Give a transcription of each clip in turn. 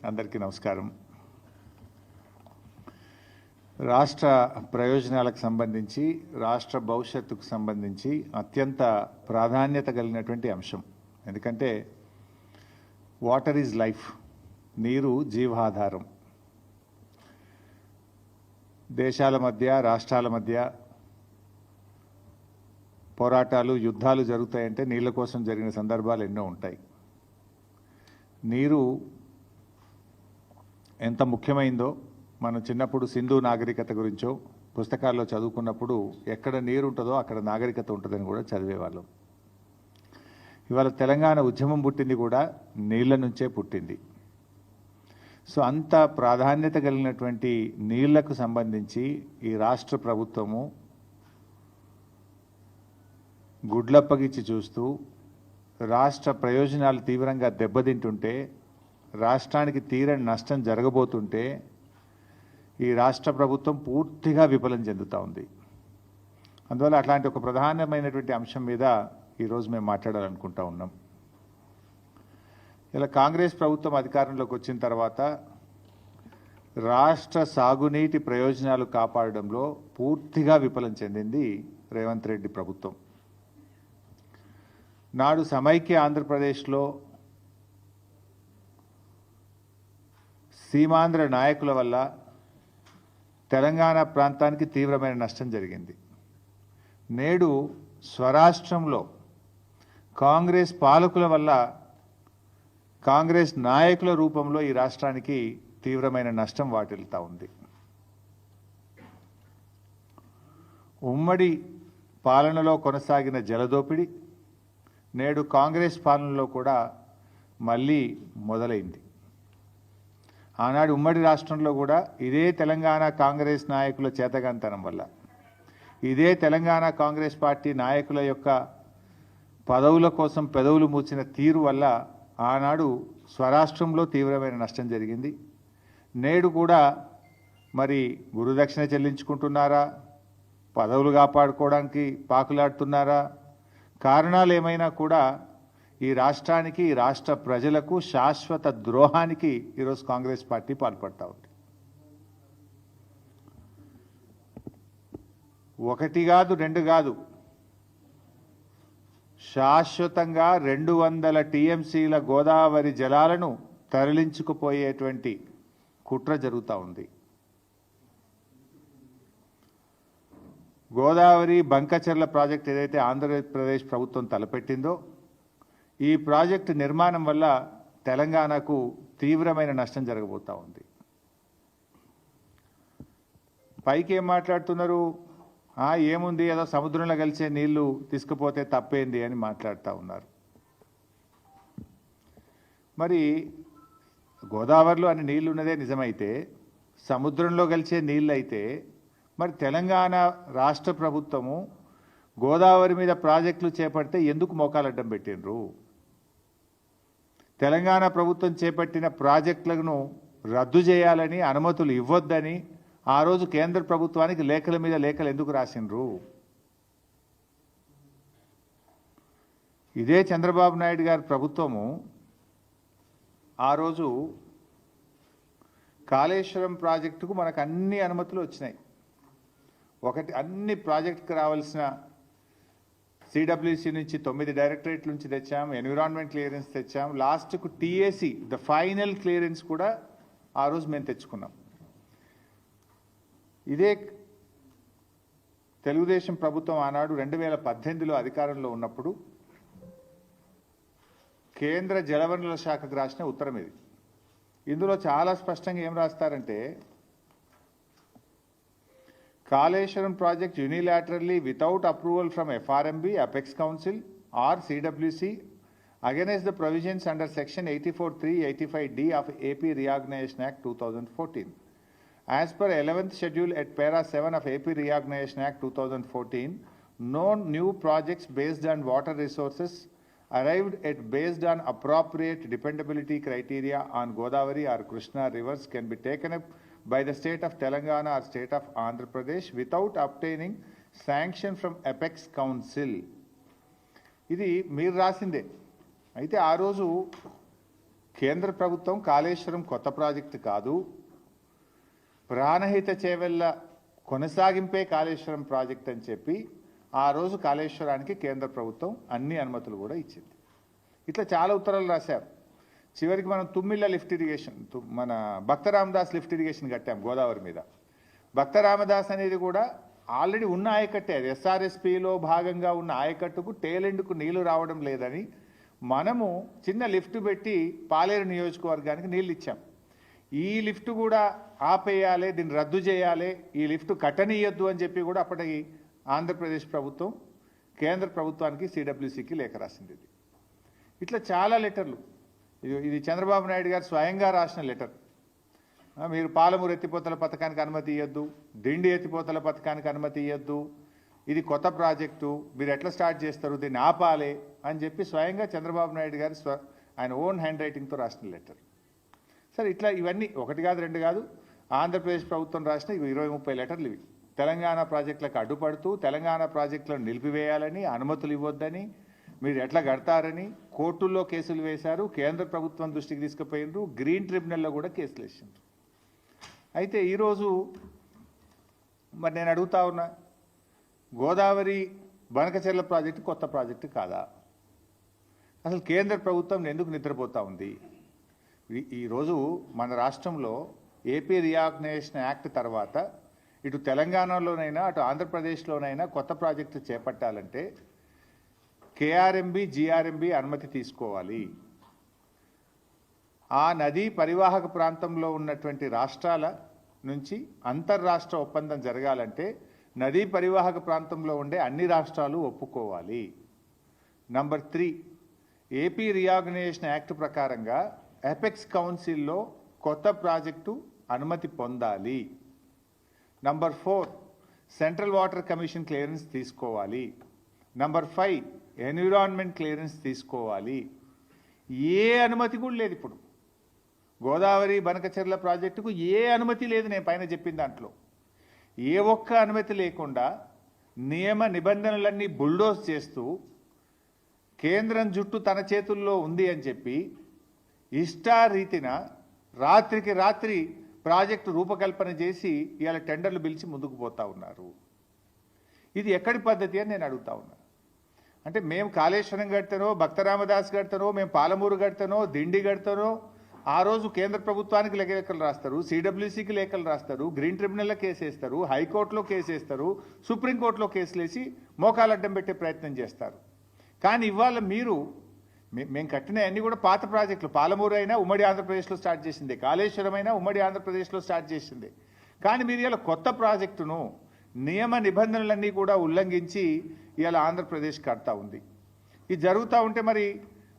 అందరికీ నమస్కారం. రాష్ట్ర ప్రయోజనాలకు సంబంధించి రాష్ట్ర భవిష్యత్తుకు సంబంధించి అత్యంత ప్రాధాన్యత కలిగినటువంటి అంశం. ఎందుకంటే వాటర్ ఈజ్ లైఫ్, నీరు జీవాధారం. దేశాల మధ్య రాష్ట్రాల మధ్య పోరాటాలు యుద్ధాలు జరుగుతాయంటే నీళ్ళ కోసం జరిగిన సందర్భాలు ఎన్నో ఉంటాయి. నీరు ఎంత ముఖ్యమైందో మనం చిన్నప్పుడు సింధు నాగరికత గురించో పుస్తకాల్లో చదువుకున్నప్పుడు ఎక్కడ నీరు ఉంటుందో అక్కడ నాగరికత ఉంటుందని కూడా చదివేవాళ్ళం. ఇవాళ తెలంగాణ ఉద్యమం పుట్టింది కూడా నీళ్ళ నుంచే పుట్టింది. సో అంత ప్రాధాన్యత కలిగినటువంటి నీళ్లకు సంబంధించి ఈ రాష్ట్ర ప్రభుత్వము గుడ్లప్పగిచ్చి చూస్తూ రాష్ట్ర ప్రయోజనాలు తీవ్రంగా దెబ్బతింటుంటే, రాష్ట్రానికి తీరని నష్టం జరగబోతుంటే ఈ రాష్ట్ర ప్రభుత్వం పూర్తిగా విఫలం చెందుతూ ఉంది. అందువల్ల అట్లాంటి ఒక ప్రధానమైనటువంటి అంశం మీద ఈరోజు మేము మాట్లాడాలనుకుంటా ఉన్నాం. ఇలా కాంగ్రెస్ ప్రభుత్వం అధికారంలోకి వచ్చిన తర్వాత రాష్ట్ర సాగునీటి ప్రయోజనాలు కాపాడడంలో పూర్తిగా విఫలం చెందింది రేవంత్ రెడ్డి ప్రభుత్వం. నాడు సమైక్య ఆంధ్రప్రదేశ్లో సీమాంధ్ర నాయకుల వల్ల తెలంగాణ ప్రాంతానికి తీవ్రమైన నష్టం జరిగింది. నేడు స్వరాష్ట్రంలో కాంగ్రెస్ పాలకుల వల్ల కాంగ్రెస్ నాయకుల రూపంలో ఈ రాష్ట్రానికి తీవ్రమైన నష్టం వాటిల్తా ఉంది. ఉమ్మడి పాలనలో కొనసాగిన జలదోపిడి నేడు కాంగ్రెస్ పాలనలో కూడా మళ్ళీ మొదలైంది. ఆనాడు ఉమ్మడి రాష్ట్రంలో కూడా ఇదే తెలంగాణ కాంగ్రెస్ నాయకుల చేతగాంతనం వల్ల, ఇదే తెలంగాణ కాంగ్రెస్ పార్టీ నాయకుల యొక్క పదవుల కోసం పెదవులు మూసిన తీరు వల్ల ఆనాడు స్వరాష్ట్రంలో తీవ్రమైన నష్టం జరిగింది. నేడు కూడా మరి గురుదక్షిణ చెల్లించుకుంటున్నారా, పదవులు కాపాడుకోవడానికి పాకులాడుతున్నారా, కారణాలు ఏమైనా కూడా ఈ రాష్ట్రానికి ఈ రాష్ట్ర ప్రజలకు శాశ్వత ద్రోహానికి ఈరోజు కాంగ్రెస్ పార్టీ పాల్పడతా ఉంది. ఒకటి కాదు, రెండు కాదు, శాశ్వతంగా 200 టీఎంసీల గోదావరి జలాలను తరలించుకుపోయేటువంటి కుట్ర జరుగుతూ ఉంది. గోదావరి బంకచెర్ల ప్రాజెక్ట్ ఏదైతే ఆంధ్రప్రదేశ్ ప్రభుత్వం తలపెట్టిందో, ఈ ప్రాజెక్టు నిర్మాణం వల్ల తెలంగాణకు తీవ్రమైన నష్టం జరగబోతూ ఉంది. పైకి ఏం మాట్లాడుతున్నారు, ఏముంది ఏదో సముద్రంలో కలిసే నీళ్లు తీసుకుపోతే తప్పేంది అని మాట్లాడుతూ ఉన్నారు. మరి గోదావరిలో అన్ని నీళ్లు ఉన్నదే నిజమైతే, సముద్రంలో కలిసే నీళ్ళు అయితే మరి తెలంగాణ రాష్ట్ర ప్రభుత్వము గోదావరి మీద ప్రాజెక్టులు చేపడితే ఎందుకు మోకాలడ్డం పెట్టినరు? తెలంగాణ ప్రభుత్వం చేపట్టిన ప్రాజెక్టులను రద్దు చేయాలని, అనుమతులు ఇవ్వొద్దని ఆ రోజు కేంద్ర ప్రభుత్వానికి లేఖల మీద లేఖలు ఎందుకు రాసినరు? ఇదే చంద్రబాబు నాయుడు గారి ప్రభుత్వము ఆ రోజు కాళేశ్వరం ప్రాజెక్టుకు మనకు అన్ని అనుమతులు వచ్చినాయి. ఒకటి, అన్ని ప్రాజెక్టుకు రావాల్సిన సిడబ్ల్యూసి నుంచి 9 డైరెక్టరేట్ల నుంచి తెచ్చాం, ఎన్విరాన్మెంట్ క్లియరెన్స్ తెచ్చాం, లాస్ట్కు టీఏసీ ద ఫైనల్ క్లియరెన్స్ కూడా ఆ రోజు మేము తెచ్చుకున్నాం. ఇదే తెలుగుదేశం ప్రభుత్వం ఆనాడు 2018లో అధికారంలో ఉన్నప్పుడు కేంద్ర జలవనరుల శాఖకు రాసిన ఉత్తరం ఇది. ఇందులో చాలా స్పష్టంగా ఏం రాస్తారంటే, Kaleshwaram project unilaterally without approval from FRMB, Apex Council or CWC against the provisions under section 84(3), 85(d) of AP Reorganization Act 2014. As per 11th schedule at para 7 of AP Reorganization Act 2014, no new projects based on water resources arrived at based on appropriate dependability criteria on Godavari or Krishna rivers can be taken up by the state of Telangana or state of Andhra Pradesh without obtaining sanction from Apex Council. ఇది మీరు రాసిందే. అయితే ఆ రోజు కేంద్ర ప్రభుత్వం కాళేశ్వరం కొత్త project కాదు, Pranahita Chevella కొనసాగింపే Kaleshwaram project అని చెప్పి ఆ రోజు కాళేశ్వరానికి కేంద్ర ప్రభుత్వం అన్ని అనుమతులు కూడా ఇచ్చింది. ఇట్లా చాలా ఉత్తరాలు రాశారు. చివరికి మనం తుమ్మిళ్ళ లిఫ్ట్ ఇరిగేషన్, మన భక్త రామదాస్ లిఫ్ట్ ఇరిగేషన్ కట్టాం గోదావరి మీద. భక్త రామదాస్ అనేది కూడా ఆల్రెడీ ఉన్న ఆయకట్టే, అది ఎస్ఆర్ఎస్పిలో భాగంగా ఉన్న ఆయకట్టుకు టేలెండ్కు నీళ్లు రావడం లేదని మనము చిన్న లిఫ్ట్ పెట్టి పాలేరు నియోజకవర్గానికి నీళ్ళు ఇచ్చాం. ఈ లిఫ్ట్ కూడా ఆపేయాలి, దీన్ని రద్దు చేయాలి, ఈ లిఫ్ట్ కట్టనీయొద్దు అని చెప్పి కూడా అప్పటికి ఆంధ్రప్రదేశ్ ప్రభుత్వం కేంద్ర ప్రభుత్వానికి సిడబ్ల్యూసికి లేఖ రాసింది. ఇట్లా చాలా లెటర్లు. ఇది చంద్రబాబు నాయుడు గారు స్వయంగా రాసిన లెటర్. మీరు పాలమూరు ఎత్తిపోతల పథకానికి అనుమతి ఇవ్వద్దు, దిండి ఎత్తిపోతల పథకానికి అనుమతి ఇవ్వద్దు, ఇది కొత్త ప్రాజెక్టు, మీరు ఎట్లా స్టార్ట్ చేస్తారు, దీన్ని ఆపాలి అని చెప్పి స్వయంగా చంద్రబాబు నాయుడు గారు ఆయన ఓన్ హ్యాండ్ రైటింగ్తో రాసిన లెటర్. సరే, ఇట్లా ఇవన్నీ ఒకటి కాదు రెండు కాదు, ఆంధ్రప్రదేశ్ ప్రభుత్వం రాసిన 20-30 లెటర్లు ఇవి. తెలంగాణ ప్రాజెక్టులకు అడ్డుపడుతూ తెలంగాణ ప్రాజెక్టులను నిలిపివేయాలని, అనుమతులు ఇవ్వొద్దని, మీరు ఎట్లా కడతారని కోర్టుల్లో కేసులు వేశారు, కేంద్ర ప్రభుత్వం దృష్టికి తీసుకుపోయినరు, గ్రీన్ ట్రిబ్యునల్లో కూడా కేసులు వేసిండ్రు. అయితే ఈరోజు మరి నేను అడుగుతా ఉన్నా, గోదావరి బనకచెర్ల ప్రాజెక్టు కొత్త ప్రాజెక్టు కాదా? అసలు కేంద్ర ప్రభుత్వం ఎందుకు నిద్రపోతూ ఉంది? ఈరోజు మన రాష్ట్రంలో ఏపీ రీఆర్గనైజేషన్ యాక్ట్ తర్వాత ఇటు తెలంగాణలోనైనా అటు ఆంధ్రప్రదేశ్లోనైనా కొత్త ప్రాజెక్టు చేపట్టాలంటే కేఆర్ఎంబి, జిఆర్ఎంబి అనుమతి తీసుకోవాలి. ఆ నదీ పరివాహక ప్రాంతంలో ఉన్నటువంటి రాష్ట్రాల నుంచి అంతర్రాష్ట్ర ఒప్పందం జరగాలంటే నదీ పరివాహక ప్రాంతంలో ఉండే అన్ని రాష్ట్రాలు ఒప్పుకోవాలి. నంబర్ 3, ఏపీ రీఆర్గనైజేషన్ యాక్ట్ ప్రకారంగా ఎపెక్స్ కౌన్సిల్లో కొత్త ప్రాజెక్టు అనుమతి పొందాలి. Number 4, central water commission clearance తీసుకోవాలి. నంబర్ 5, ఎన్విరాన్మెంట్ క్లియరెన్స్ తీసుకోవాలి. ఏ అనుమతి కూడా లేదు ఇప్పుడు. గోదావరి బనకచెర్ల ప్రాజెక్టుకు ఏ అనుమతి లేదు. నేను పైన చెప్పిన దాంట్లో ఏ ఒక్క అనుమతి లేకుండా నియమ నిబంధనలన్నీ బుల్డోజ్ చేస్తూ కేంద్రం జుట్టు తన చేతుల్లో ఉంది అని చెప్పి ఇష్టారీతిన రాత్రికి రాత్రి ప్రాజెక్టు రూపకల్పన చేసి ఇవాళ టెండర్లు పిలిచి ముందుకు పోతా ఉన్నారు. ఇది ఎక్కడి పద్ధతి అని నేను అడుగుతా ఉన్నా. అంటే మేము కాళేశ్వరం కడతానో, భక్త రామదాస్ కడతానో, మేము పాలమూరు కడతానో, దిండి కడతానో, ఆ రోజు కేంద్ర ప్రభుత్వానికి లేఖలు రాస్తారు, సిడబ్ల్యూసికి లేఖలు రాస్తారు, గ్రీన్ ట్రిబ్యునల్లో కేసు వేస్తారు, హైకోర్టులో కేసు వేస్తారు, సుప్రీంకోర్టులో కేసులు వేసి మోకాలు అడ్డం పెట్టే ప్రయత్నం చేస్తారు. కానీ ఇవాళ మీరు మేము కట్టిన అన్ని కూడా పాత ప్రాజెక్టులు. పాలమూరు అయినా ఉమ్మడి ఆంధ్రప్రదేశ్లో స్టార్ట్ చేసిందే, కాళేశ్వరం అయినా ఉమ్మడి ఆంధ్రప్రదేశ్లో స్టార్ట్ చేసిందే. కానీ మీరు ఇలా కొత్త ప్రాజెక్టును నియమ నిబంధనలన్నీ కూడా ఉల్లంఘించి ఇవాళ ఆంధ్రప్రదేశ్ కడతా ఉంది. ఇది జరుగుతూ ఉంటే మరి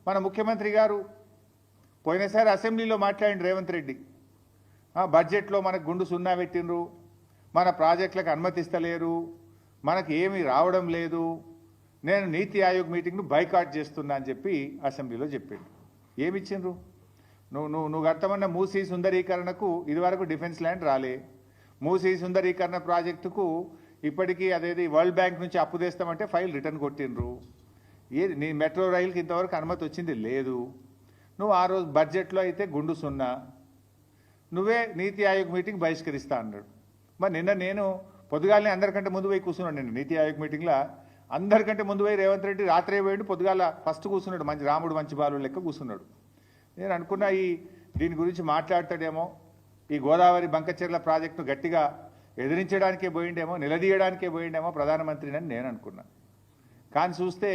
మన ముఖ్యమంత్రి గారు పోయినసారి అసెంబ్లీలో మాట్లాడిన రేవంత్ రెడ్డి బడ్జెట్లో మనకు గుండు సున్నా పెట్టినరు, మన ప్రాజెక్టులకు అనుమతిస్తలేరు, మనకు ఏమీ రావడం లేదు, నేను నీతి ఆయోగ్ మీటింగ్ను బైకాట్ చేస్తున్నా అని చెప్పి అసెంబ్లీలో చెప్పిండు. ఏమిచ్చిండ్రు? నువ్వు కడతామన్న మూసీ సుందరీకరణకు ఇదివరకు డిఫెన్స్ ల్యాండ్ రాలే. మూసీ సుందరీకరణ ప్రాజెక్టుకు ఇప్పటికీ అదేది వరల్డ్ బ్యాంక్ నుంచి అప్పు తెస్తామంటే ఫైల్ రిటర్న్ కొట్టిండ్రు. నీ మెట్రో రైలుకి ఇంతవరకు అనుమతి వచ్చింది లేదు. నువ్వు ఆ రోజు బడ్జెట్లో అయితే గుండు సున్నా, నువ్వే నీతి ఆయోగ్ మీటింగ్ బహిష్కరిస్తా అన్నాడు. మరి నిన్న నేను పొద్దుగాలనే అందరికంటే ముందు పోయి కూర్చున్నాడు. నిన్న నీతి ఆయోగ్ మీటింగ్లో అందరికంటే ముందు పోయి రేవంత్ రెడ్డి రాత్రే పోయిండు, పొద్దుగాల ఫస్ట్ కూర్చున్నాడు, మంచి రాముడు మంచి బాలు లెక్క కూర్చున్నాడు. నేను అనుకున్నా దీని గురించి మాట్లాడతాడేమో, ఈ గోదావరి బంకచెర్ల ప్రాజెక్టును గట్టిగా ఎదిరించడానికే పోయిండేమో, నిలదీయడానికే పోయిండేమో ప్రధానమంత్రిని అని నేను అనుకున్నా. కానీ చూస్తే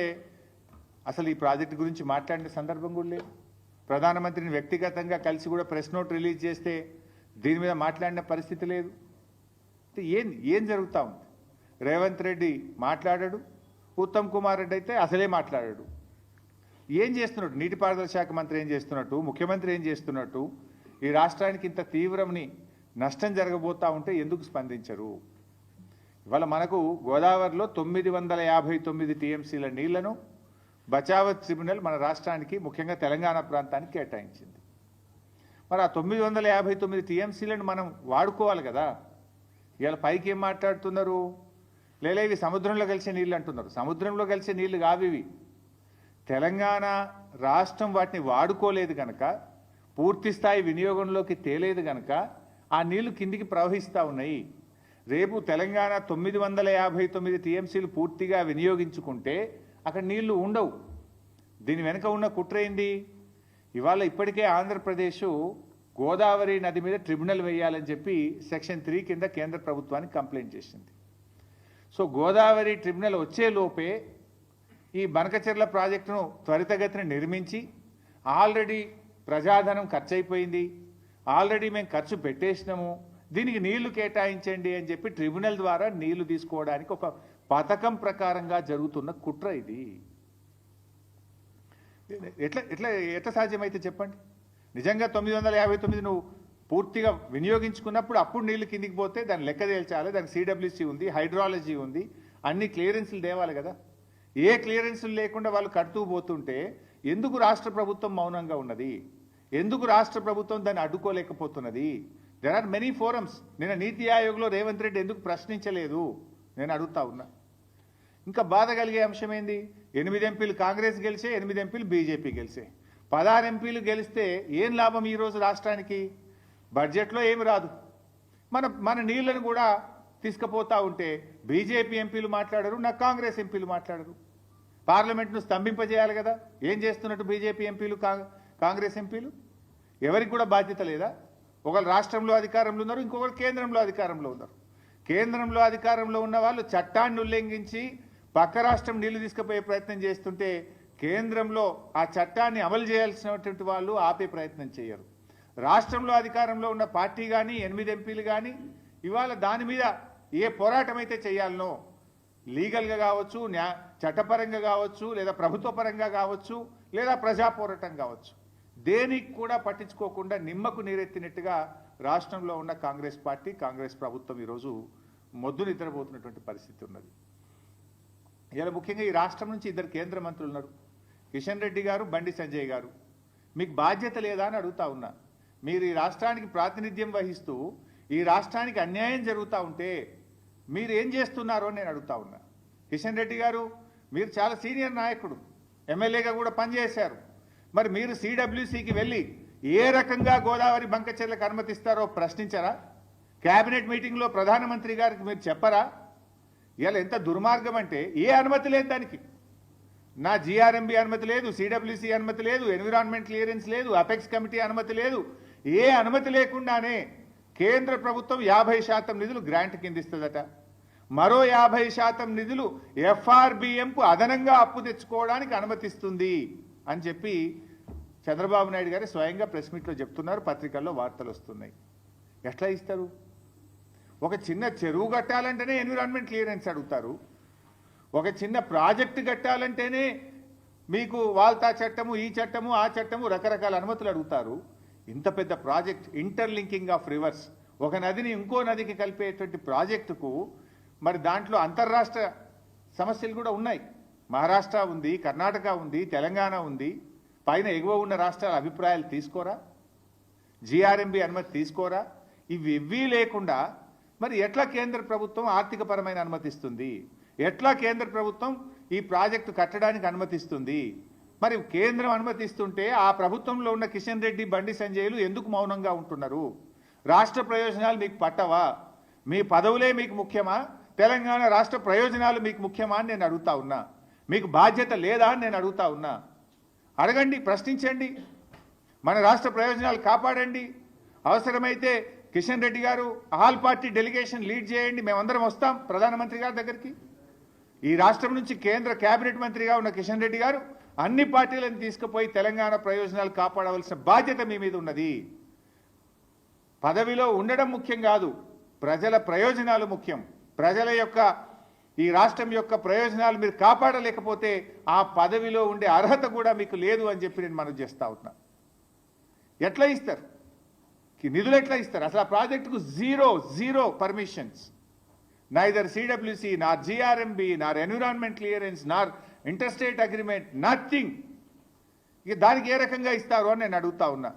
అసలు ఈ ప్రాజెక్టు గురించి మాట్లాడిన సందర్భం కూడా లేదు. ప్రధానమంత్రిని వ్యక్తిగతంగా కలిసి కూడా ప్రెస్ నోట్ రిలీజ్ చేస్తే దీని మీద మాట్లాడిన పరిస్థితి లేదు. ఏం జరుగుతూ ఉంది? రేవంత్ రెడ్డి మాట్లాడాడు, ఉత్తమ్ కుమార్ రెడ్డి అయితే అసలే మాట్లాడాడు. ఏం చేస్తున్నాడు? నీటిపారుదల శాఖ మంత్రి ఏం చేస్తున్నట్టు, ముఖ్యమంత్రి ఏం చేస్తున్నట్టు, ఈ రాష్ట్రానికి ఇంత తీవ్రమని నష్టం జరగబోతూ ఉంటే ఎందుకు స్పందించరు? ఇవాళ మనకు గోదావరిలో 959 టీఎంసీల నీళ్లను బచావత్ ట్రిబ్యునల్ మన రాష్ట్రానికి ముఖ్యంగా తెలంగాణ ప్రాంతానికి కేటాయించింది. మరి ఆ 959 టీఎంసీలను మనం వాడుకోవాలి కదా. ఇవాళ పైకి ఏం మాట్లాడుతున్నారు? లేలే ఇవి సముద్రంలో కలిసే నీళ్ళు అంటున్నారు. సముద్రంలో కలిసే నీళ్లు కావు ఇవి. తెలంగాణ రాష్ట్రం వాటిని వాడుకోలేదు కనుక పూర్తి స్థాయి వినియోగంలోకి తేలేదు కనుక ఆ నీళ్లు కిందికి ప్రవహిస్తూ ఉన్నాయి. రేపు తెలంగాణ 959 టీఎంసీలు పూర్తిగా వినియోగించుకుంటే అక్కడ నీళ్లు ఉండవు. దీని వెనుక ఉన్న కుట్ర ఏంది? ఇవాళ ఇప్పటికే ఆంధ్రప్రదేశ్ గోదావరి నది మీద ట్రిబ్యునల్ వేయాలని చెప్పి సెక్షన్ 3 కింద కేంద్ర ప్రభుత్వానికి కంప్లైంట్ చేసింది. సో గోదావరి ట్రిబ్యునల్ వచ్చే లోపే ఈ బనకచెర్ల ప్రాజెక్టును త్వరితగతిన నిర్మించి, ఆల్రెడీ ప్రజాధనం ఖర్చు అయిపోయింది, ఆల్రెడీ మేము ఖర్చు పెట్టేసినాము, దీనికి నీళ్లు కేటాయించండి అని చెప్పి ట్రిబ్యునల్ ద్వారా నీళ్లు తీసుకోవడానికి ఒక పథకం ప్రకారంగా జరుగుతున్న కుట్ర ఇది. ఎట్లా ఎట్లా ఎట్లా సాధ్యమైతే చెప్పండి? నిజంగా 959 నువ్వు పూర్తిగా వినియోగించుకున్నప్పుడు అప్పుడు నీళ్లు కిందికి పోతే దాన్ని లెక్క తేల్చాలి. దానికి సిడబ్ల్యూసీ ఉంది, హైడ్రాలజీ ఉంది, అన్ని క్లియరెన్స్లు తేవాలి కదా. ఏ క్లియరెన్స్లు లేకుండా వాళ్ళు కడుతూ పోతుంటే ఎందుకు రాష్ట్ర ప్రభుత్వం మౌనంగా ఉన్నది? ఎందుకు రాష్ట్ర ప్రభుత్వం దాన్ని అడ్డుకోలేకపోతున్నది? There are many forums. నిన్న నీతి ఆయోగ్లో రేవంత్ రెడ్డి ఎందుకు ప్రశ్నించలేదు నేను అడుగుతా ఉన్నా. ఇంకా బాధ కలిగే అంశం ఏంది? 8 ఎంపీలు కాంగ్రెస్ గెలిచే, 8 ఎంపీలు బీజేపీ గెలిచే. 16 ఎంపీలు గెలిస్తే ఏం లాభం ఈరోజు రాష్ట్రానికి? బడ్జెట్లో ఏమి రాదు. మన నీళ్లను కూడా తీసుకుపోతా ఉంటే బీజేపీ ఎంపీలు మాట్లాడరు, నా కాంగ్రెస్ ఎంపీలు మాట్లాడరు. పార్లమెంట్ను స్తంభింపజేయాలి కదా. ఏం చేస్తున్నట్టు బీజేపీ ఎంపీలు, కాంగ్రెస్ ఎంపీలు? ఎవరికి కూడా బాధ్యత లేదా? ఒకరు రాష్ట్రంలో అధికారంలో ఉన్నారు, ఇంకొకరు కేంద్రంలో అధికారంలో ఉన్నారు. కేంద్రంలో అధికారంలో ఉన్న వాళ్ళు చట్టాన్ని ఉల్లంఘించి పక్క రాష్ట్రం నీళ్లు తీసుకుపోయే ప్రయత్నం చేస్తుంటే కేంద్రంలో ఆ చట్టాన్ని అమలు చేయాల్సినటువంటి వాళ్ళు ఆపే ప్రయత్నం చేయరు. రాష్ట్రంలో అధికారంలో ఉన్న పార్టీ కానీ 8 ఎంపీలు కానీ ఇవాళ దాని మీద ఏ పోరాటం అయితే చేయాలనో, లీగల్గా కావచ్చు, చట్టపరంగా కావచ్చు, లేదా ప్రభుత్వ పరంగా కావచ్చు, లేదా ప్రజా పోరాటం కావచ్చు, దేనికి కూడా పట్టించుకోకుండా నిమ్మకు నీరెత్తినట్టుగా రాష్ట్రంలో ఉన్న కాంగ్రెస్ పార్టీ, కాంగ్రెస్ ప్రభుత్వం ఈరోజు మొద్దు నిద్రపోతున్నటువంటి పరిస్థితి ఉన్నది. ఇలా ముఖ్యంగా ఈ రాష్ట్రం నుంచి 2 కేంద్ర మంత్రులు ఉన్నారు, కిషన్ రెడ్డి గారు, బండి సంజయ్ గారు. మీకు బాధ్యత లేదా అని అడుగుతా ఉన్నా. మీరు ఈ రాష్ట్రానికి ప్రాతినిధ్యం వహిస్తూ ఈ రాష్ట్రానికి అన్యాయం జరుగుతూ ఉంటే మీరు ఏం చేస్తున్నారో నేను అడుగుతా ఉన్నా. కిషన్ రెడ్డి గారు, మీరు చాలా సీనియర్ నాయకుడు, ఎమ్మెల్యేగా కూడా పనిచేశారు. మరి మీరు సిడబ్ల్యూసీకి వెళ్ళి ఏ రకంగా గోదావరి బంకచెర్లకు అనుమతిస్తారో ప్రశ్నించరా? కేబినెట్ మీటింగ్లో ప్రధానమంత్రి గారికి మీరు చెప్పరా? ఇలా ఎంత దుర్మార్గం అంటే, ఏ అనుమతి లేదు దానికి. నా జీఆర్ఎంబీ అనుమతి లేదు, సిడబ్ల్యూసీ అనుమతి లేదు, ఎన్విరాన్మెంట్ క్లియరెన్స్ లేదు, అపెక్స్ కమిటీ అనుమతి లేదు. ఏ అనుమతి లేకుండానే కేంద్ర ప్రభుత్వం 50% నిధులు గ్రాంట్ కింద ఇస్తుందట. మరో 50% నిధులు ఎఫ్ఆర్బిఎంకు అదనంగా అప్పు తెచ్చుకోవడానికి అనుమతిస్తుంది అని చెప్పి చంద్రబాబు నాయుడు గారు స్వయంగా ప్రెస్ మీట్లో చెప్తున్నారు, పత్రికల్లో వార్తలు వస్తున్నాయి. ఎట్లా ఇస్తారు? ఒక చిన్న చెరువు కట్టాలంటేనే ఎన్విరాన్మెంట్ క్లియరెన్స్ అడుగుతారు. ఒక చిన్న ప్రాజెక్టు కట్టాలంటేనే మీకు వాల్తా చట్టము, ఈ చట్టము, ఆ చట్టము, రకరకాల అనుమతులు అడుగుతారు. ఇంత పెద్ద ప్రాజెక్ట్, ఇంటర్లింకింగ్ ఆఫ్ రివర్స్, ఒక నదిని ఇంకో నదికి కలిపేటువంటి ప్రాజెక్టుకు మరి దాంట్లో అంతర్రాష్ట్ర సమస్యలు కూడా ఉన్నాయి. మహారాష్ట్ర ఉంది, కర్ణాటక ఉంది, తెలంగాణ ఉంది. పైన ఎగువ ఉన్న రాష్ట్రాల అభిప్రాయాలు తీసుకోరా? జీఆర్ఎంబీ అనుమతి తీసుకోరా? ఇవి లేకుండా మరి ఎట్లా కేంద్ర ప్రభుత్వం ఆర్థికపరమైన అనుమతిస్తుంది? ఎట్లా కేంద్ర ప్రభుత్వం ఈ ప్రాజెక్టు కట్టడానికి అనుమతిస్తుంది? మరి కేంద్రం అనుమతిస్తుంటే ఆ ప్రభుత్వంలో ఉన్న కిషన్ రెడ్డి, బండి సంజయ్లు ఎందుకు మౌనంగా ఉంటున్నారు? రాష్ట్ర ప్రయోజనాలు మీకు పట్టవా? మీ పదవులే మీకు ముఖ్యమా? తెలంగాణ రాష్ట్ర ప్రయోజనాలు మీకు ముఖ్యమా అని నేను అడుగుతా ఉన్నా. మీకు బాధ్యత లేదా అని నేను అడుగుతా ఉన్నా. అడగండి, ప్రశ్నించండి, మన రాష్ట్ర ప్రయోజనాలు కాపాడండి. అవసరమైతే కిషన్ రెడ్డి గారు ఆల్ పార్టీ డెలిగేషన్ లీడ్ చేయండి, మేమందరం వస్తాం ప్రధానమంత్రి గారి దగ్గరికి. ఈ రాష్ట్రం నుంచి కేంద్ర కేబినెట్ మంత్రిగా ఉన్న కిషన్ రెడ్డి గారు అన్ని పార్టీలను తీసుకుపోయి తెలంగాణ ప్రయోజనాలు కాపాడవలసిన బాధ్యత మీ మీద ఉన్నది. పదవిలో ఉండడం ముఖ్యం కాదు, ప్రజల ప్రయోజనాలు ముఖ్యం. ప్రజల యొక్క, ఈ రాష్ట్రం యొక్క ప్రయోజనాలు మీరు కాపాడలేకపోతే ఆ పదవిలో ఉండే అర్హత కూడా మీకు లేదు అని చెప్పి నేను మనవి చేస్తా ఉన్నా. ఎట్లా ఇస్తారు నిధులు? ఎట్లా ఇస్తారు? అసలు ఆ ప్రాజెక్టుకు జీరో పర్మిషన్స్. నైదర్ సిడబ్ల్యూసీ, నార్ జీఆర్ఎంబీ, నార్ ఎన్విరాన్మెంట్ క్లియరెన్స్, నార్ ఇంటర్స్టేట్ అగ్రిమెంట్, నథింగ్. ఇక దానికి ఏ రకంగా ఇస్తారు అని నేను అడుగుతా ఉన్నా.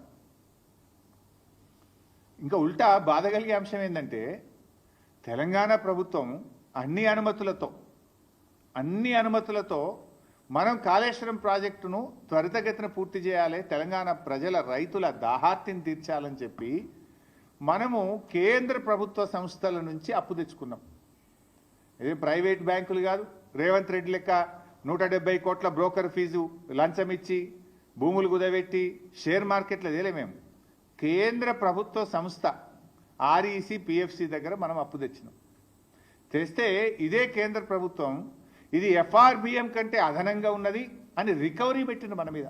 ఇంకా ఉల్టా బాధ కలిగే అంశం ఏంటంటే, తెలంగాణ ప్రభుత్వం అన్ని అనుమతులతో మనం కాళేశ్వరం ప్రాజెక్టును త్వరితగతిన పూర్తి చేయాలి, తెలంగాణ ప్రజల రైతుల దాహార్తిని తీర్చాలని చెప్పి మనము కేంద్ర ప్రభుత్వ సంస్థల నుంచి అప్పు తెచ్చుకున్నాం. ఇది ప్రైవేట్ బ్యాంకులు కాదు, రేవంత్ రెడ్డి లెక్క 170 కోట్ల బ్రోకర్ ఫీజు లంచం ఇచ్చి భూములు కుదబెట్టి షేర్ మార్కెట్లో తేలే. మేము కేంద్ర ప్రభుత్వ సంస్థ ఆర్ఈసి పిఎఫ్సి దగ్గర మనం అప్పు తెచ్చినాం. తెస్తే ఇదే కేంద్ర ప్రభుత్వం ఇది ఎఫ్ఆర్బిఎం కంటే అదనంగా ఉన్నది అని రికవరీ పెట్టింది, మన మీద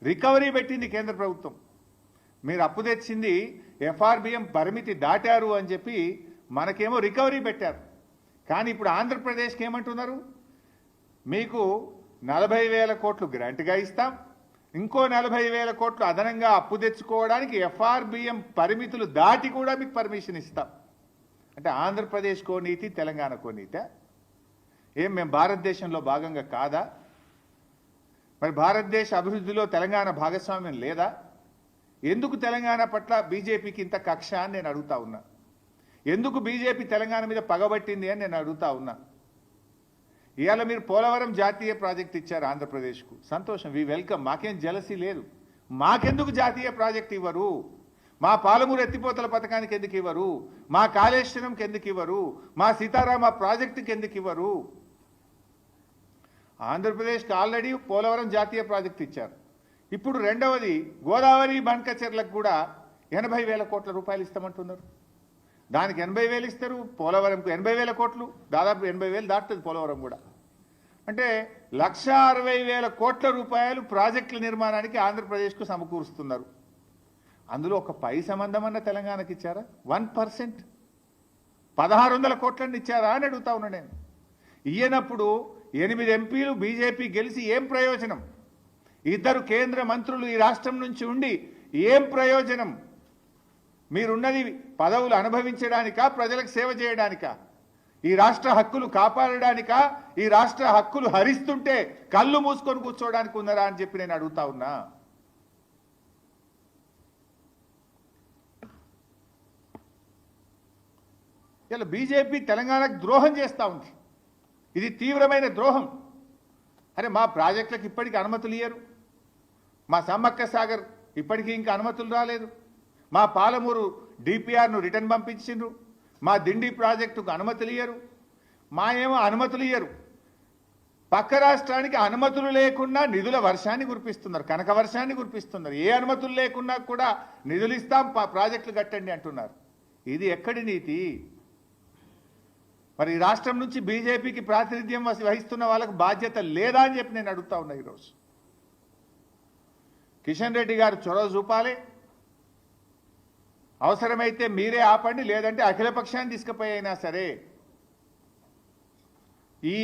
రికవరీ పెట్టింది కేంద్ర ప్రభుత్వం. మీరు అప్పు తెచ్చింది ఎఫ్ఆర్బిఎం పరిమితి దాటారు అని చెప్పి మనకేమో రికవరీ పెట్టారు. కానీ ఇప్పుడు ఆంధ్రప్రదేశ్కి ఏమంటున్నారు, మీకు 40,000 కోట్లు గ్రాంట్గా ఇస్తాం, ఇంకో 40,000 కోట్లు అదనంగా అప్పు తెచ్చుకోవడానికి ఎఫ్ఆర్బిఎం పరిమితులు దాటి కూడా మీకు పర్మిషన్ ఇస్తాం. అంటే ఆంధ్రప్రదేశ్కో నీతి, తెలంగాణకో నీతి. ఏం మేము భారతదేశంలో భాగంగా కాదా? మరి భారతదేశ అభివృద్ధిలో తెలంగాణ భాగస్వామ్యం లేదా? ఎందుకు తెలంగాణ పట్ల బీజేపీకి ఇంత కక్ష అని నేను అడుగుతా ఉన్నా. ఎందుకు బీజేపీ తెలంగాణ మీద పగబట్టింది అని నేను అడుగుతా ఉన్నా. ఇవాళ మీరు పోలవరం జాతీయ ప్రాజెక్ట్ ఇచ్చారు ఆంధ్రప్రదేశ్కు, సంతోషం, వి వెల్కమ్. మాకేం జలసీ లేదు. మాకెందుకు జాతీయ ప్రాజెక్ట్ ఇవ్వరు? మా పాలమూరు ఎత్తిపోతల పథకానికి ఎందుకు ఇవ్వరు? మా కాళేశ్వరంకి ఎందుకు ఇవ్వరు? మా సీతారామ ప్రాజెక్టుకి ఎందుకు ఇవ్వరు? ఆంధ్రప్రదేశ్కి ఆల్రెడీ పోలవరం జాతీయ ప్రాజెక్ట్ ఇచ్చారు. ఇప్పుడు రెండవది గోదావరి బండ్కచెర్లకు కూడా 80,000 కోట్ల రూపాయలు ఇస్తామంటున్నారు. దానికి 80,000 ఇస్తారు, పోలవరంకు 80,000 కోట్లు, దాదాపు 80,000 దాటుతుంది పోలవరం కూడా. అంటే 1,60,000 కోట్ల రూపాయలు ప్రాజెక్టుల నిర్మాణానికి ఆంధ్రప్రదేశ్కు సమకూరుస్తున్నారు. అందులో ఒక పై సంబంధం అన్న తెలంగాణకి ఇచ్చారా? 1%, 1,600 కోట్లని ఇచ్చారా అని అడుగుతా ఉన్నా నేను. ఇయ్యనప్పుడు 8 ఎంపీలు బీజేపీ గెలిచి ఏం ప్రయోజనం? 2 కేంద్ర మంత్రులు ఈ రాష్ట్రం నుంచి ఉండి ఏం ప్రయోజనం? మీరున్నది పదవులు అనుభవించడానికా, ప్రజలకు సేవ చేయడానికా? ఈ రాష్ట్ర హక్కులు కాపాడడానికా? ఈ రాష్ట్ర హక్కులు హరిస్తుంటే కళ్ళు మూసుకొని కూర్చోవడానికి ఉన్నారా అని చెప్పి నేను అడుగుతా ఉన్నా. ఇలా బీజేపీ తెలంగాణకు ద్రోహం చేస్తూ ఉంది. ఇది తీవ్రమైన ద్రోహం. అరే మా ప్రాజెక్టులకు ఇప్పటికీ అనుమతులు ఇయ్యరు, మా సమ్మక్క సాగర్ ఇప్పటికీ ఇంకా అనుమతులు రాలేదు, మా పాలమూరు డిపిఆర్ను రిటర్న్ పంపించిండ్రు, మా దిండి ప్రాజెక్టుకు అనుమతులు ఇయ్యరు, మా ఏమో అనుమతులు ఇయ్యరు. పక్క రాష్ట్రానికి అనుమతులు లేకుండా నిధుల వర్షాన్ని కురిపిస్తున్నారు, కనక వర్షాన్ని కురిపిస్తున్నారు. ఏ అనుమతులు లేకున్నా కూడా నిధులు ఇస్తాం, ప్రాజెక్టులు కట్టండి అంటున్నారు. ఇది ఎక్కడి నీతి? మరి ఈ రాష్ట్రం నుంచి బీజేపీకి ప్రాతినిధ్యం వహిస్తున్న వాళ్ళకు బాధ్యత లేదా అని చెప్పి నేను అడుగుతా ఉన్నా. ఈరోజు కిషన్ రెడ్డి గారు చొరవ చూపాలి. అవసరమైతే మీరే ఆపండి, లేదంటే అఖిలపక్షాన్ని తీసుకుపోయినా సరే ఈ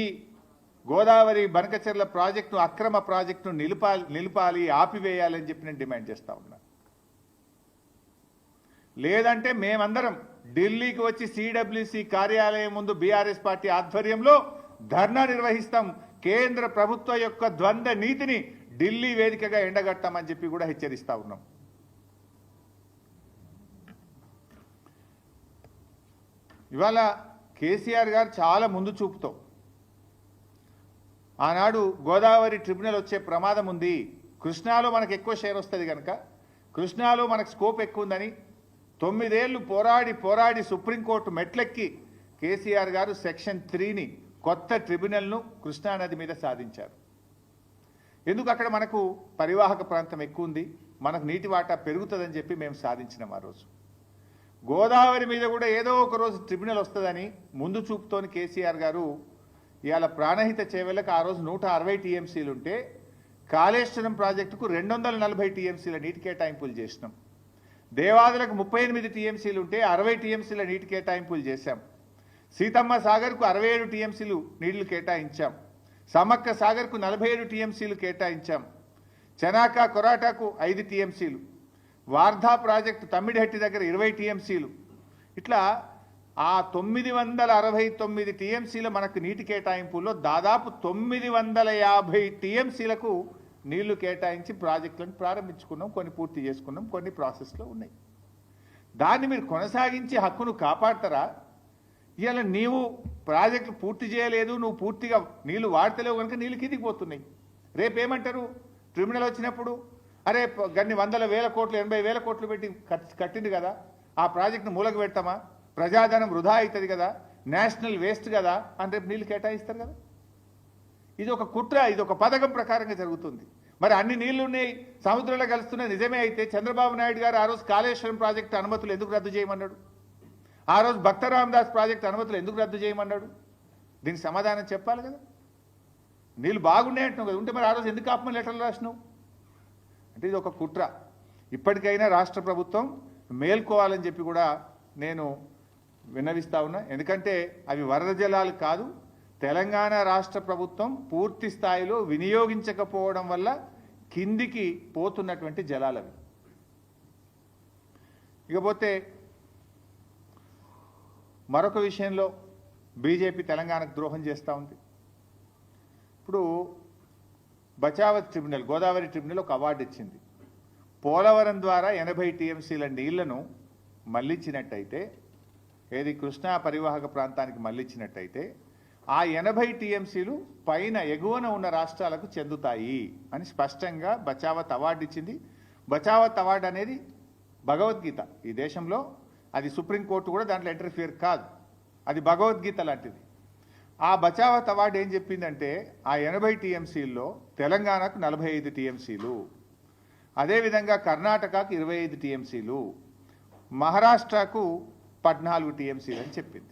గోదావరి బనకచెర్ల ప్రాజెక్టు అక్రమ ప్రాజెక్టును నిలిపాలి, ఆపివేయాలని చెప్పి నేను డిమాండ్ చేస్తా ఉన్నా. లేదంటే మేమందరం ఢిల్లీకి వచ్చి సిడబ్ల్యూసి కార్యాలయం ముందు బీఆర్ఎస్ పార్టీ ఆధ్వర్యంలో ధర్నా నిర్వహిస్తాం. కేంద్ర ప్రభుత్వ యొక్క ద్వంద్వ నీతిని ఢిల్లీ వేదికగా ఎండగట్టామని చెప్పి కూడా హెచ్చరిస్తా ఉన్నాం. ఇవాళ కేసీఆర్ గారు చాలా ముందు చూపుతో ఆనాడు గోదావరి ట్రిబ్యునల్ వచ్చే ప్రమాదం ఉంది, కృష్ణాలో మనకు ఎక్కువ షేర్ వస్తుంది కనుక కృష్ణాలో మనకు స్కోప్ ఎక్కువ ఉందని 9 ఏళ్లు పోరాడి సుప్రీంకోర్టు మెట్లెక్కి కేసీఆర్ గారు సెక్షన్ 3ని కొత్త ట్రిబ్యునల్ను కృష్ణానది మీద సాధించారు. ఎందుకు? అక్కడ మనకు పరివాహక ప్రాంతం ఎక్కువ ఉంది, మనకు నీటి వాటా పెరుగుతుందని చెప్పి మేము సాధించినాం. ఆ రోజు గోదావరి మీద కూడా ఏదో ఒక రోజు ట్రిబ్యునల్ వస్తుందని ముందు చూపుతోని కేసీఆర్ గారు ఇవాళ ప్రాణహిత చేవెళ్ళకు ఆ రోజు 160 టీఎంసీలు ఉంటే కాళేశ్వరం ప్రాజెక్టుకు 240 టీఎంసీల నీటి కేటాయింపులు చేసినాం. దేవాదులకు 38 టీఎంసీలు ఉంటే 60 టీఎంసీల నీటి కేటాయింపులు చేశాం. సీతమ్మ సాగర్కు 67 టీఎంసీలు నీళ్లు కేటాయించాం. సమ్మక్క సాగర్కు 47 టీఎంసీలు కేటాయించాం. చెనాక కొరాటాకు 5 టీఎంసీలు, వార్ధా ప్రాజెక్టు తమ్మిడిహట్టి దగ్గర 20 టీఎంసీలు. ఇట్లా ఆ 969 టీఎంసీల మనకు నీటి కేటాయింపుల్లో దాదాపు 950 టీఎంసీలకు నీళ్లు కేటాయించి ప్రాజెక్టులను ప్రారంభించుకున్నాం. కొన్ని పూర్తి చేసుకున్నాం, కొన్ని ప్రాసెస్లో ఉన్నాయి. దాన్ని మీరు కొనసాగించి హక్కును కాపాడతారా? ఇవాళ నీవు ప్రాజెక్టులు పూర్తి చేయలేదు, నువ్వు పూర్తిగా నీళ్లు వాడతలేవు కనుక నీళ్ళు కిందికి పోతున్నాయి. రేపేమంటారు ట్రిబ్యునల్ వచ్చినప్పుడు, అరే గన్ని 100,000 కోట్లు 80,000 కోట్లు పెట్టి కట్టింది కదా, ఆ ప్రాజెక్టును మూలకు పెడతామా, ప్రజాధనం వృధా అవుతుంది కదా, నేషనల్ వేస్ట్ కదా అని రేపు నీళ్ళు కేటాయిస్తారు కదా. ఇది ఒక కుట్ర, ఇది ఒక పథకం ప్రకారంగా జరుగుతుంది. మరి అన్ని నీళ్లు ఉన్నాయి, సముద్రంలో కలుస్తున్న నిజమే అయితే చంద్రబాబు నాయుడు గారు ఆ రోజు కాళేశ్వరం ప్రాజెక్టు అనుమతులు ఎందుకు రద్దు చేయమన్నాడు? ఆ రోజు భక్త రామదాస్ ప్రాజెక్టు అనుమతులు ఎందుకు రద్దు చేయమన్నాడు? దీనికి సమాధానం చెప్పాలి కదా. నీళ్ళు బాగున్నాయి అంటున్నావు కదా, ఉంటే మరి ఆ రోజు ఎందుకు ఆపమని లెటర్లు రాసినావు? అంటే ఇది ఒక కుట్ర. ఇప్పటికైనా రాష్ట్ర ప్రభుత్వం మేల్కోవాలని చెప్పి కూడా నేను విన్నవిస్తా ఉన్నా. ఎందుకంటే అవి వరద జలాలు కాదు, తెలంగాణ రాష్ట్ర ప్రభుత్వం పూర్తి స్థాయిలో వినియోగించకపోవడం వల్ల కిందికి పోతున్నటువంటి జలాలవి. ఇకపోతే మరొక విషయంలో బీజేపీ తెలంగాణకు ద్రోహం చేస్తూ ఉంది. ఇప్పుడు బచావత్ ట్రిబ్యునల్, గోదావరి ట్రిబ్యునల్ ఒక అవార్డు ఇచ్చింది. పోలవరం ద్వారా 80 టీఎంసీల నీళ్లను మళ్లించినట్టయితే, ఏది కృష్ణా పరివాహక ప్రాంతానికి మళ్లించినట్టయితే ఆ 80 టీఎంసీలు పైన ఎగువన ఉన్న రాష్ట్రాలకు చెందుతాయి అని స్పష్టంగా బచావత్ అవార్డు ఇచ్చింది. బచావత్ అవార్డు అనేది భగవద్గీత ఈ దేశంలో, అది సుప్రీంకోర్టు కూడా దాంట్లో ఇంటర్ఫియర్ కాదు, అది భగవద్గీత లాంటిది. ఆ బచావత్ అవార్డు ఏం చెప్పిందంటే ఆ 80 టీఎంసీల్లో తెలంగాణకు 45 టీఎంసీలు, అదేవిధంగా కర్ణాటకకు 25 టీఎంసీలు, మహారాష్ట్రకు 14 టీఎంసీలు అని చెప్పింది.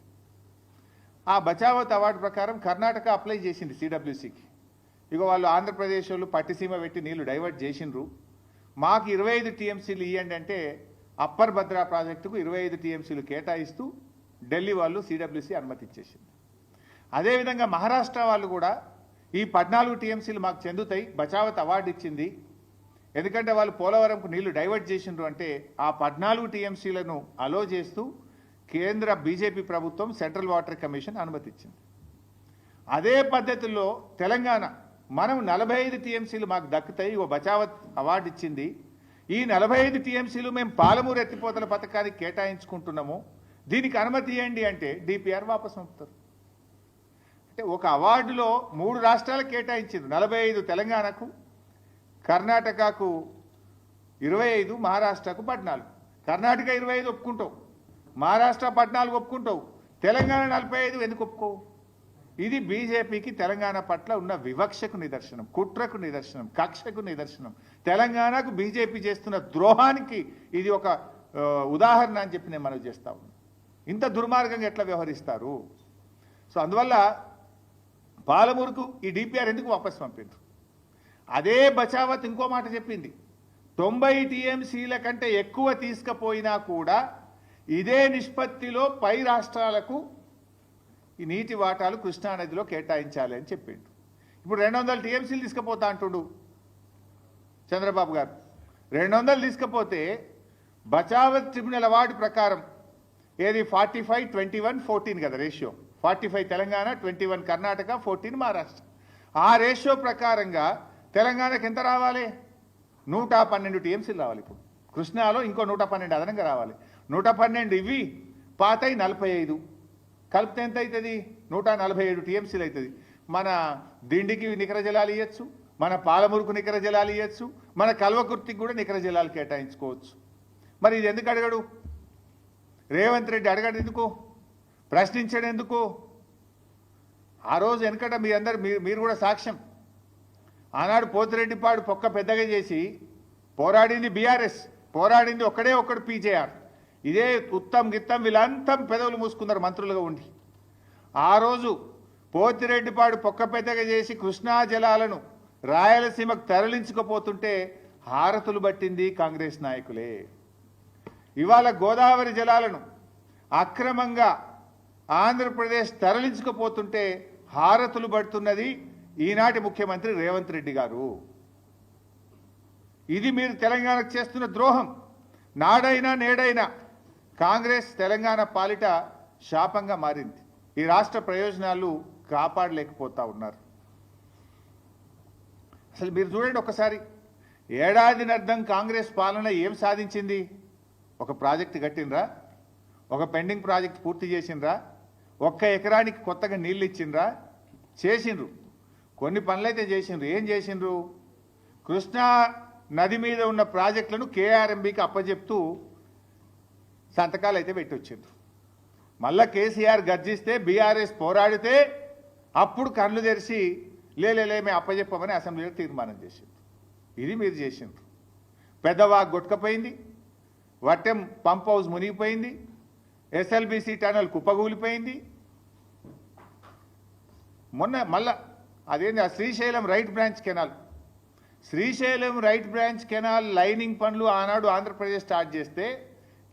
ఆ బచావత్ అవార్డు ప్రకారం కర్ణాటక అప్లై చేసింది సిడబ్ల్యూసీకి. ఇగో వాళ్ళు ఆంధ్రప్రదేశ్ వాళ్ళు పట్టిసీమ పెట్టి నీళ్లు డైవర్ట్ చేసిండ్రు, మాకు 25 టీఎంసీలు ఇవ్వండి అంటే అప్పర్ భద్రా ప్రాజెక్టుకు 25 టీఎంసీలు కేటాయిస్తూ ఢిల్లీ వాళ్ళు సిడబ్ల్యూసీ అనుమతి ఇచ్చేసింది. అదేవిధంగా మహారాష్ట్ర వాళ్ళు కూడా ఈ 14 టీఎంసీలు మాకు చెందుతాయి, బచావత్ అవార్డు ఇచ్చింది. ఎందుకంటే వాళ్ళు పోలవరంకు నీళ్లు డైవర్ట్ చేసిండ్రు అంటే ఆ 14 టీఎంసీలను అలో చేస్తూ కేంద్ర బీజేపీ ప్రభుత్వం సెంట్రల్ వాటర్ కమిషన్ అనుమతి ఇచ్చింది. అదే పద్ధతిలో తెలంగాణ మనం 45 టీఎంసీలు మాకు దక్కుతాయి, ఓ బచావత్ అవార్డు ఇచ్చింది. ఈ 45 టీఎంసీలు మేము పాలమూరు ఎత్తిపోతల పథకానికి కేటాయించుకుంటున్నాము, దీనికి అనుమతి ఇవ్వండి అంటే డిపిఆర్ వాపసు పంపుతారు. అంటే ఒక అవార్డులో 3 రాష్ట్రాలకు కేటాయించింది, 45 తెలంగాణకు, కర్ణాటకకు 25, మహారాష్ట్రకు 14. కర్ణాటక 25 ఒప్పుకుంటావు, మహారాష్ట్ర 14 ఒప్పుకుంటావు, తెలంగాణ 45 ఎందుకు ఒప్పుకోవు? ఇది బీజేపీకి తెలంగాణ పట్ల ఉన్న వివక్షకు నిదర్శనం, కుట్రకు నిదర్శనం, కక్షకు నిదర్శనం. తెలంగాణకు బీజేపీ చేస్తున్న ద్రోహానికి ఇది ఒక ఉదాహరణ అని చెప్పి నేను మనవి చేస్తా ఉన్నాను. ఇంత దుర్మార్గంగా ఎట్లా వ్యవహరిస్తారు? సో అందువల్ల పాలమూరుకు ఈ డిపిఆర్ ఎందుకు వాపసు పంపిండ్రు? అదే బచావత్ ఇంకో మాట చెప్పింది, 90 టీఎంసీల కంటే ఎక్కువ తీసుకుపోయినా కూడా ఇదే నిష్పత్తిలో పై రాష్ట్రాలకు ఈ నీటి వాటాలు కృష్ణానదిలో కేటాయించాలి అని చెప్పిండు. ఇప్పుడు 200 టీఎంసీలు తీసుకుపోతా అంటుండు చంద్రబాబు గారు. 200 తీసుకపోతే బచావత్ ట్రిబ్యునల్ అవార్డు ప్రకారం ఏది 45-21-14 కదా రేషియో, 45 తెలంగాణ, 21 కర్ణాటక, 14 మహారాష్ట్ర. ఆ రేషియో ప్రకారంగా తెలంగాణకు ఎంత రావాలి? 112 టీఎంసీలు రావాలి. ఇప్పుడు కృష్ణాలో ఇంకో 112 అదనంగా రావాలి. 112 ఇవి పాతయి 45 కలిపితే ఎంత అవుతుంది? 147 టీఎంసీలు అవుతుంది. మన దిండికి నికర జలాలు ఇవ్వచ్చు, మన పాలమూరుకు నికర జలాలు ఇవ్వచ్చు, మన కల్వకుర్తికి కూడా నికర జలాలు కేటాయించుకోవచ్చు. మరి ఇది ఎందుకు అడగడు రేవంత్ రెడ్డి? అడగడు ఎందుకు? ప్రశ్నించడం ఎందుకు? ఆ రోజు వెనకట మీ అందరు మీరు కూడా సాక్ష్యం. ఆనాడు పోతిరెడ్డిపాడు పొక్క పెద్దగా చేసి పోరాడింది బీఆర్ఎస్, పోరాడింది ఒక్కడు పీజేఆర్. ఇదే ఉత్తమ్ గిత్తం వీళ్ళంతా పెదవులు మూసుకున్నారు మంత్రులుగా ఉండి. ఆ రోజు పోతిరెడ్డిపాడు పొక్క పెద్దగా చేసి కృష్ణా జలాలను రాయలసీమకు తరలించుకుపోతుంటే హారతులు పట్టింది కాంగ్రెస్ నాయకులే. ఇవాళ గోదావరి జలాలను అక్రమంగా ఆంధ్రప్రదేశ్ తరలించుకుపోతుంటే హారతులు పడుతున్నది ఈనాటి ముఖ్యమంత్రి రేవంత్ రెడ్డి గారు. ఇది మీరు తెలంగాణకు చేస్తున్న ద్రోహం. నాడైనా నేడైనా కాంగ్రెస్ తెలంగాణ పాలిట శాపంగా మారింది. ఈ రాష్ట్ర ప్రయోజనాలు కాపాడలేకపోతా ఉన్నారు. అసలు మీరు చూడండి ఒకసారి, ఏడాదినర్థం కాంగ్రెస్ పాలన ఏం సాధించింది? ఒక ప్రాజెక్టు కట్టినరా? ఒక పెండింగ్ ప్రాజెక్ట్ పూర్తి చేసినరా? ఒక్క ఎకరానికి కొత్తగా నీళ్ళు ఇచ్చిండ్రా? చేసిండ్రు. కొన్ని పనులైతే చేసిండ్రు. ఏం చేసిండ్రు? కృష్ణా నది మీద ఉన్న ప్రాజెక్టులను కేఆర్ఎంబీకి అప్పచెప్తూ సంతకాలు అయితే పెట్టి వచ్చిండ్రు. మళ్ళా కేసీఆర్ గర్జిస్తే, బీఆర్ఎస్ పోరాడితే అప్పుడు కళ్ళు తెరిచి లేలే మేము అప్పచెప్పమని అసెంబ్లీలో తీర్మానం చేసిండ్రు. ఇది మీరు చేసిండ్రు. పెద్దవాగు కొట్టుకపోయింది, వట్టెం పంప్ హౌస్ మునిగిపోయింది, ఎస్ఎల్బీసీ టనల్ కుప్పగూలిపోయింది. మొన్న మళ్ళా అదేంటి ఆ Srisailam right branch canal, Srisailam right branch canal lining పనులు ఆనాడు ఆంధ్రప్రదేశ్ స్టార్ట్ చేస్తే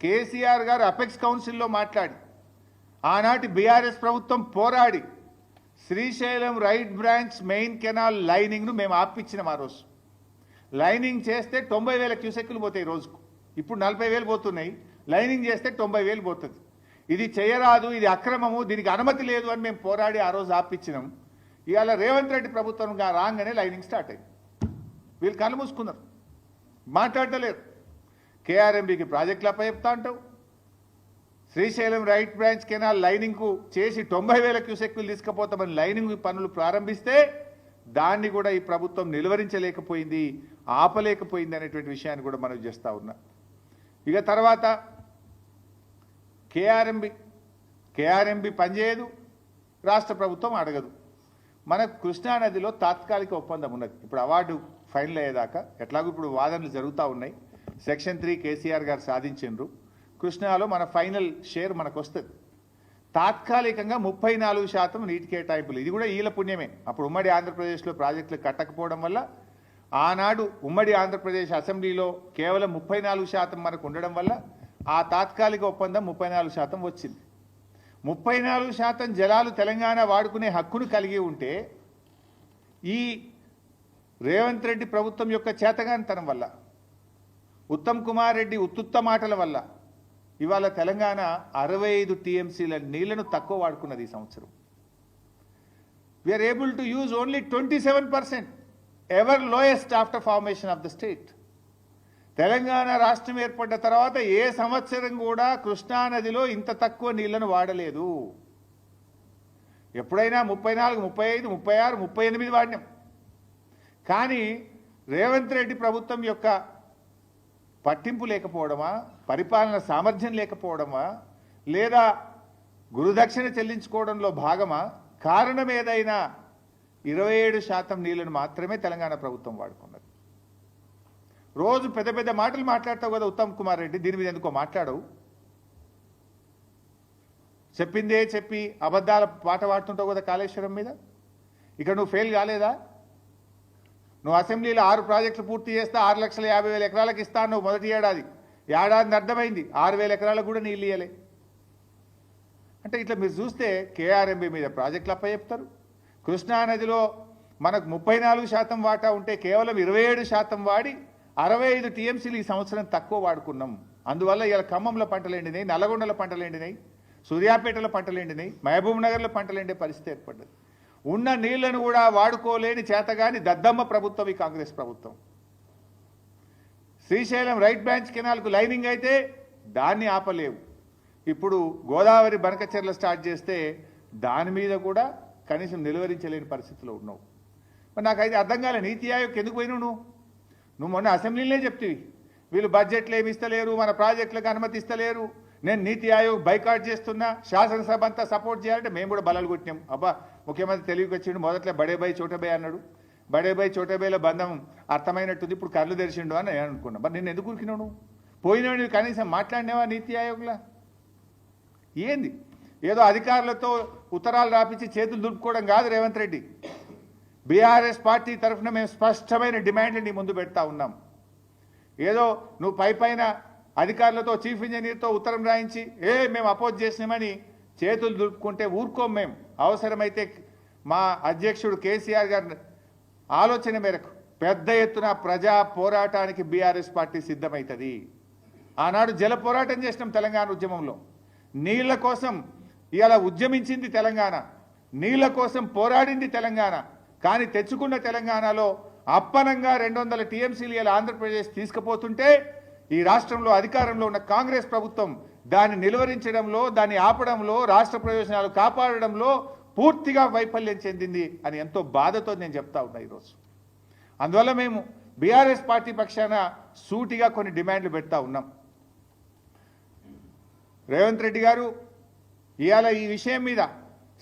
కేసీఆర్ గారు అపెక్స్ కౌన్సిల్లో మాట్లాడి ఆనాటి బీఆర్ఎస్ ప్రభుత్వం పోరాడి Srisailam right branch main canal లైనింగ్ను మేము ఆపిచ్చినాం. ఆ రోజు లైనింగ్ చేస్తే 90,000 క్యూసెక్కులు పోతాయి రోజుకు. ఇప్పుడు 40,000 పోతున్నాయి. లైనింగ్ చేస్తే 90,000 పోతుంది. ఇది చేయరాదు, ఇది అక్రమము, దీనికి అనుమతి లేదు అని మేము పోరాడి ఆ రోజు ఆపిచ్చినాం. ఇవాళ రేవంత్ రెడ్డి ప్రభుత్వం రాగానే లైనింగ్ స్టార్ట్ అయింది. వీళ్ళు కళ్ళు మూసుకున్నారు, మాట్లాడలేరు. కేఆర్ఎంబీకి ప్రాజెక్టులు అప్పచెప్తా అంటావు, శ్రీశైలం రైట్ బ్రాంచ్ కెనాల్ లైనింగ్కు చేసి 90,000 క్యూసెక్కులు తీసుకుపోతామని లైనింగ్ పనులు ప్రారంభిస్తే దాన్ని కూడా ఈ ప్రభుత్వం నిలువరించలేకపోయింది, ఆపలేకపోయింది అనేటువంటి విషయాన్ని కూడా మనం చేస్తూ ఉన్నా. ఇక తర్వాత కేఆర్ఎంబీ పనిచేయదు, రాష్ట్ర ప్రభుత్వం అడగదు. మన కృష్ణానదిలో తాత్కాలిక ఒప్పందం ఉన్నది. ఇప్పుడు అవార్డు ఫైనల్ అయ్యేదాకా ఎట్లాగో ఇప్పుడు వాదనలు జరుగుతూ ఉన్నాయి. సెక్షన్ 3 కేసీఆర్ గారు సాధించిండ్రు. కృష్ణాలో మన ఫైనల్ షేర్ మనకు వస్తుంది. తాత్కాలికంగా 34% నీటి కేటాయింపులు. ఇది కూడా ఈల పుణ్యమే. అప్పుడు ఉమ్మడి ఆంధ్రప్రదేశ్లో ప్రాజెక్టులు కట్టకపోవడం వల్ల ఆనాడు ఉమ్మడి ఆంధ్రప్రదేశ్ అసెంబ్లీలో కేవలం 34% మనకు ఉండడం వల్ల ఆ తాత్కాలిక ఒప్పందం 34% వచ్చింది. 34% జలాలు తెలంగాణ వాడుకునే హక్కును కలిగి ఉంటే ఈ రేవంత్ రెడ్డి ప్రభుత్వం యొక్క చేతగానితనం వల్ల, ఉత్తమ్ కుమార్ రెడ్డి ఉత్తుత్త మాటల వల్ల ఇవాళ తెలంగాణ 65 టీఎంసీల నీళ్లను తక్కువ వాడుకున్నది ఈ సంవత్సరం. We're able to use only 27%, ever lowest after formation of the state. Telangana రాష్ట్రం ఏర్పడ్డ తర్వాత ఏ సంవత్సరం కూడా కృష్ణానదిలో ఇంత తక్కువ నీళ్లను వాడలేదు. ఎప్పుడైనా 34, 35, 36, 38 వాడినాం. కానీ రేవంత్ రెడ్డి ప్రభుత్వం యొక్క పట్టింపు లేకపోవడమా, పరిపాలన సామర్థ్యం లేకపోవడమా, లేదా గురుదక్షిణ చెల్లించుకోవడంలో భాగమా, కారణం ఏదైనా 27% నీళ్లను మాత్రమే తెలంగాణ ప్రభుత్వం వాడుకున్నది. రోజు పెద్ద పెద్ద మాటలు మాట్లాడతావు కదా ఉత్తమ్ కుమార్ రెడ్డి, దీని మీద ఎందుకో మాట్లాడవు? చెప్పిందే చెప్పి అబద్ధాల పాట పాడుతుంటావు కదా కాళేశ్వరం మీద. ఇక్కడ నువ్వు ఫెయిల్ కాలేదా? నువ్వు అసెంబ్లీలో 6 ప్రాజెక్టులు పూర్తి చేస్తే 6,50,000 ఎకరాలకు ఇస్తా నువ్వు మొదటి ఏడాది. ఏడాది అర్థమైంది 6,000 ఎకరాలకు కూడా నీళ్ళు ఇయ్యలే. అంటే ఇట్లా మీరు చూస్తే కేఆర్ఎంబీ మీద ప్రాజెక్టులు అప్పచెప్తారు. కృష్ణానదిలో మనకు 34% వాటా ఉంటే కేవలం 27% వాడి 65 టీఎంసీలు ఈ సంవత్సరం తక్కువ వాడుకున్నాం. అందువల్ల ఇలా ఖమ్మంలో పంటలు ఎండినాయి, నల్లగొండలో పంటలు ఎండినాయి, సూర్యాపేటలో పంటలు ఎండినాయి, మహబూబ్ నగర్లో పంటలు ఎండే పరిస్థితి ఏర్పడ్డది. ఉన్న నీళ్లను కూడా వాడుకోలేని చేతగాని దద్దమ్మ ప్రభుత్వం ఈ కాంగ్రెస్ ప్రభుత్వం. శ్రీశైలం రైట్ బ్రాంచ్ కెనాల్కు లైనింగ్ అయితే దాన్ని ఆపలేవు. ఇప్పుడు గోదావరి బనకచెర్ల స్టార్ట్ చేస్తే దాని మీద కూడా కనీసం నిలువరించలేని పరిస్థితిలో ఉన్నావు. మరి నాకైతే అర్థం కాలే, నీతి ఆయోగ్ ఎందుకు పోయినావు నువ్వు మొన్న అసెంబ్లీలోనే చెప్తివి వీళ్ళు బడ్జెట్లు ఏమి ఇస్తలేరు, మన ప్రాజెక్టులకు అనుమతి ఇస్తలేరు, నేను నీతి ఆయోగ్ బైకాట్ చేస్తున్నా, శాసనసభ అంతా సపోర్ట్ చేయాలంటే మేము కూడా బలాలు కొట్టినాం. అబ్బా ముఖ్యమంత్రి తెలివికి వచ్చిండు, మొదట్లో బడేబాయి చోటబాయి అన్నాడు, బడేబాయి చోటబాయిల బంధం అర్థమైనట్టుంది, ఇప్పుడు కళ్ళు తెరిచిండు అని నేను అనుకున్నా. మరి నేను ఎందుకు ఉరికినావు? నువ్వు పోయినావు, కనీసం మాట్లాడినావా నీతి ఆయోగ్లా? ఏంది ఏదో అధికారులతో ఉత్తరాలు రాపించి చేతులు దులుపుకోవడం కాదు రేవంత్ రెడ్డి. బీఆర్ఎస్ పార్టీ తరఫున మేము స్పష్టమైన డిమాండ్లు నీ ముందు పెడతా ఉన్నాం. ఏదో నువ్వు పైన అధికారులతో చీఫ్ ఇంజనీర్తో ఉత్తరం రాయించి మేము అపోజ్ చేసినామని చేతులు దులుపుకుంటే ఊరుకోం. మేము అవసరమైతే మా అధ్యక్షుడు కేసీఆర్ గారి ఆలోచన మేరకు పెద్ద ఎత్తున ప్రజా పోరాటానికి బీఆర్ఎస్ పార్టీ సిద్ధమవుతుంది. ఆనాడు జల పోరాటం చేసినాం తెలంగాణ ఉద్యమంలో. నీళ్ల కోసం ఇవాళ ఉద్యమించింది తెలంగాణ, నీళ్ల కోసం పోరాడింది తెలంగాణ. కానీ తెచ్చుకున్న తెలంగాణలో అప్పనంగా 200 టీఎంసీలు ఇలా ఆంధ్రప్రదేశ్ తీసుకుపోతుంటే ఈ రాష్ట్రంలో అధికారంలో ఉన్న కాంగ్రెస్ ప్రభుత్వం దాన్ని నిలువరించడంలో, దాన్ని ఆపడంలో, రాష్ట్ర ప్రయోజనాలు కాపాడడంలో పూర్తిగా వైఫల్యం చెందింది అని ఎంతో బాధతో నేను చెప్తా ఉన్నా ఈరోజు. అందువల్ల మేము బీఆర్ఎస్ పార్టీ పక్షాన సూటిగా కొన్ని డిమాండ్లు పెడతా ఉన్నాం. రేవంత్ రెడ్డి గారు ఇవాళ ఈ విషయం మీద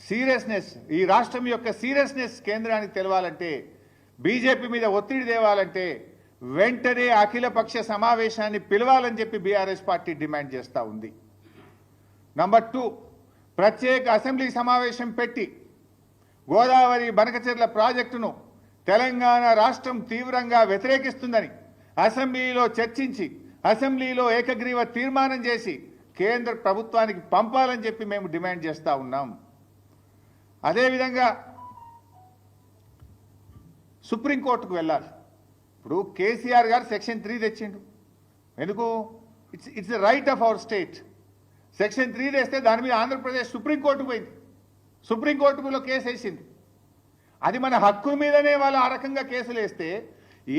సీరియస్నెస్, ఈ రాష్ట్రం యొక్క సీరియస్నెస్ కేంద్రానికి తెలవాలంటే, బీజేపీ మీద ఒత్తిడి తేవాలంటే వెంటనే అఖిలపక్ష సమావేశాన్ని పిలవాలని చెప్పి బీఆర్ఎస్ పార్టీ డిమాండ్ చేస్తూ ఉంది. నంబర్ 2, ప్రత్యేక అసెంబ్లీ సమావేశం పెట్టి గోదావరి బనకచెర్ల ప్రాజెక్టును తెలంగాణ రాష్ట్రం తీవ్రంగా వ్యతిరేకిస్తుందని అసెంబ్లీలో చర్చించి, అసెంబ్లీలో ఏకగ్రీవ తీర్మానం చేసి కేంద్ర ప్రభుత్వానికి పంపాలని చెప్పి మేము డిమాండ్ చేస్తూ ఉన్నాం. అదేవిధంగా సుప్రీంకోర్టుకు వెళ్ళాలి. ఇప్పుడు కేసీఆర్ గారు సెక్షన్ 3 తెచ్చిండు. ఎందుకు? It's the right of our state. Section 3 తెస్తే దాని మీద ఆంధ్రప్రదేశ్ సుప్రీంకోర్టుకు పోయింది, సుప్రీంకోర్టులో కేసు వేసింది. అది మన హక్కు మీదనే వాళ్ళు ఆ రకంగా కేసులు వేస్తే,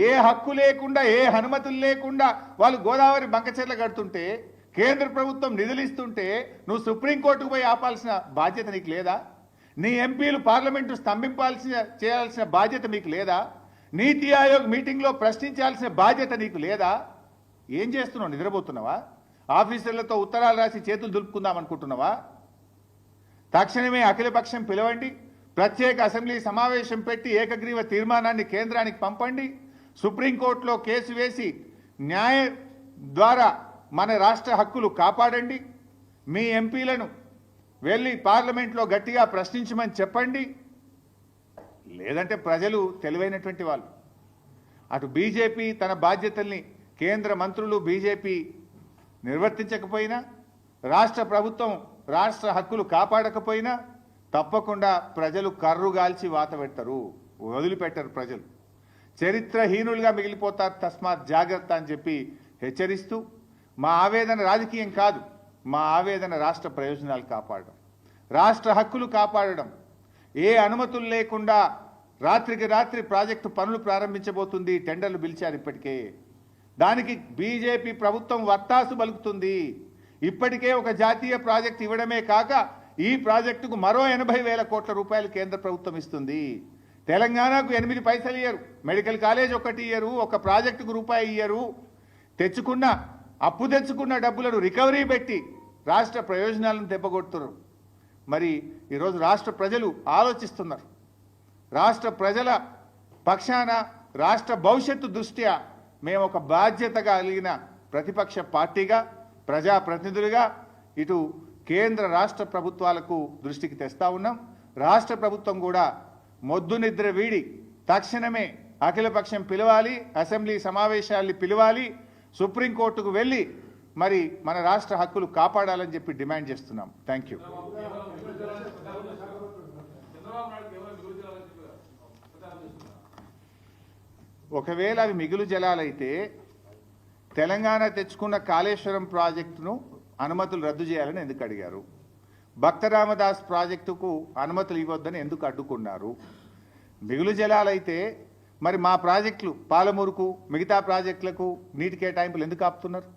ఏ హక్కు లేకుండా, ఏ అనుమతులు లేకుండా వాళ్ళు గోదావరి బంకచెర్ల కడుతుంటే, కేంద్ర ప్రభుత్వం నిధులు ఇస్తుంటే నువ్వు సుప్రీంకోర్టుకు పోయి ఆపాల్సిన బాధ్యత నీకు లేదా? నీ ఎంపీలు పార్లమెంటు చేయాల్సిన బాధ్యత మీకు లేదా? నీతి ఆయోగ్ మీటింగ్లో ప్రశ్నించాల్సిన బాధ్యత నీకు లేదా? ఏం చేస్తున్నావు? నిద్రపోతున్నావా? ఆఫీసర్లతో ఉత్తరాలు రాసి చేతులు దులుపుకుందాం అనుకుంటున్నావా? తక్షణమే అఖిలపక్షం పిలవండి, ప్రత్యేక అసెంబ్లీ సమావేశం పెట్టి ఏకగ్రీవ తీర్మానాన్ని కేంద్రానికి పంపండి, సుప్రీంకోర్టులో కేసు వేసి న్యాయ ద్వారా మన రాష్ట్ర హక్కులు కాపాడండి, మీ ఎంపీలను వెళ్ళి పార్లమెంట్లో గట్టిగా ప్రశ్నించమని చెప్పండి. లేదంటే ప్రజలు తెలివైనటువంటి వాళ్ళు, అటు బీజేపీ తన బాధ్యతల్ని, కేంద్ర మంత్రులు బీజేపీ నిర్వర్తించకపోయినా, రాష్ట్ర ప్రభుత్వం రాష్ట్ర హక్కులు కాపాడకపోయినా తప్పకుండా ప్రజలు కర్రుగాల్చి వాత పెడతారు, వదిలిపెట్టరు. ప్రజలు చరిత్రహీనులుగా మిగిలిపోతారు. తస్మాత్ జాగ్రత్త అని చెప్పి హెచ్చరిస్తూ, మా ఆవేదన రాజకీయం కాదు, మా ఆవేదన రాష్ట్ర ప్రయోజనాలు కాపాడడం, రాష్ట్ర హక్కులు కాపాడడం. ఏ అనుమతులు లేకుండా రాత్రికి రాత్రి ప్రాజెక్టు పనులు ప్రారంభించబోతుంది. టెండర్లు పిలిచారు ఇప్పటికే. దానికి బీజేపీ ప్రభుత్వం వత్తాసు పలుకుతుంది. ఇప్పటికే ఒక జాతీయ ప్రాజెక్టు ఇవ్వడమే కాక ఈ ప్రాజెక్టుకు మరో 80,000 కోట్ల రూపాయలు కేంద్ర ప్రభుత్వం ఇస్తుంది. తెలంగాణకు 8 పైసలు ఇయ్యరు, మెడికల్ కాలేజ్ ఒకటి ఇయ్యరు, ఒక ప్రాజెక్టుకు రూపాయి ఇయ్యరు. అప్పు తెచ్చుకున్న డబ్బులను రికవరీ పెట్టి రాష్ట్ర ప్రయోజనాలను దెబ్బకొడుతున్నారు. మరి ఈరోజు రాష్ట్ర ప్రజలు ఆలోచిస్తున్నారు. రాష్ట్ర ప్రజల పక్షాన, రాష్ట్ర భవిష్యత్తు దృష్ట్యా మేము ఒక బాధ్యత కలిగిన ప్రతిపక్ష పార్టీగా, ప్రజాప్రతినిధులుగా ఇటు కేంద్ర రాష్ట్ర ప్రభుత్వాలకు దృష్టికి తెస్తా ఉన్నాం. రాష్ట్ర ప్రభుత్వం కూడా మొద్దు నిద్ర వీడి తక్షణమే అఖిలపక్షం పిలవాలి, అసెంబ్లీ సమావేశాల్ని పిలవాలి, సుప్రీంకోర్టుకు వెళ్ళి మరి మన రాష్ట్ర హక్కులు కాపాడాలని చెప్పి డిమాండ్ చేస్తున్నాం. Thank you. ఒకవేళ అవి మిగులు జలాలైతే తెలంగాణ తెచ్చుకున్న కాళేశ్వరం ప్రాజెక్టును అనుమతులు రద్దు చేయాలని ఎందుకు అడిగారు? భక్తరామదాస్ ప్రాజెక్టుకు అనుమతులు ఇవ్వొద్దని ఎందుకు అడ్డుకున్నారు? మిగులు జలాలైతే మరి మా ప్రాజెక్టులు, పాలమూరుకు, మిగతా ప్రాజెక్టులకు నీటి కేటాయింపులు ఎందుకు ఆపుతున్నారు?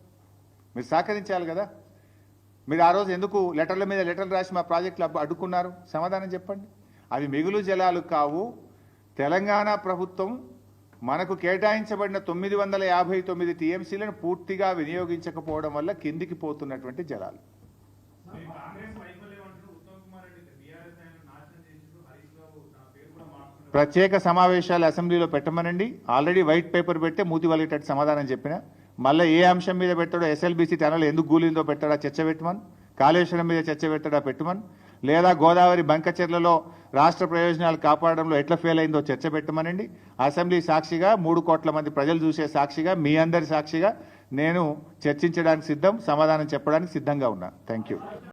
మీరు సహకరించాలి కదా. మీరు ఆ రోజు ఎందుకు లెటర్ల మీద లెటర్లు రాసి మా ప్రాజెక్టులు అడ్డుకున్నారు? సమాధానం చెప్పండి. అవి మిగులు జలాలు కావు. తెలంగాణ ప్రభుత్వం మనకు కేటాయించబడిన 959 టీఎంసీలను పూర్తిగా వినియోగించకపోవడం వల్ల కిందికి పోతున్నటువంటి జలాలు. ప్రత్యేక సమావేశాలు అసెంబ్లీలో పెట్టమనండి. ఆల్రెడీ వైట్ పేపర్ పెట్టే మూతి వలిగేటట్టు సమాధానం చెప్పిన. మళ్ళీ ఏ అంశం మీద పెట్టాడో, ఎస్ఎల్బీసీ టనల్ ఎందుకు గూలిందో పెట్టాడా చర్చ పెట్టమని, కాళేశ్వరం మీద చర్చ పెట్టాడా పెట్టమని, లేదా గోదావరి బంకచెర్లలో రాష్ట్ర ప్రయోజనాలు కాపాడడంలో ఎట్లా ఫెయిల్ అయిందో చర్చ పెట్టమనండి. అసెంబ్లీ సాక్షిగా, 3 కోట్ల మంది ప్రజలు చూసే సాక్షిగా, మీ అందరి సాక్షిగా నేను చర్చించడానికి సిద్ధం, సమాధానం చెప్పడానికి సిద్ధంగా ఉన్నా. Thank you.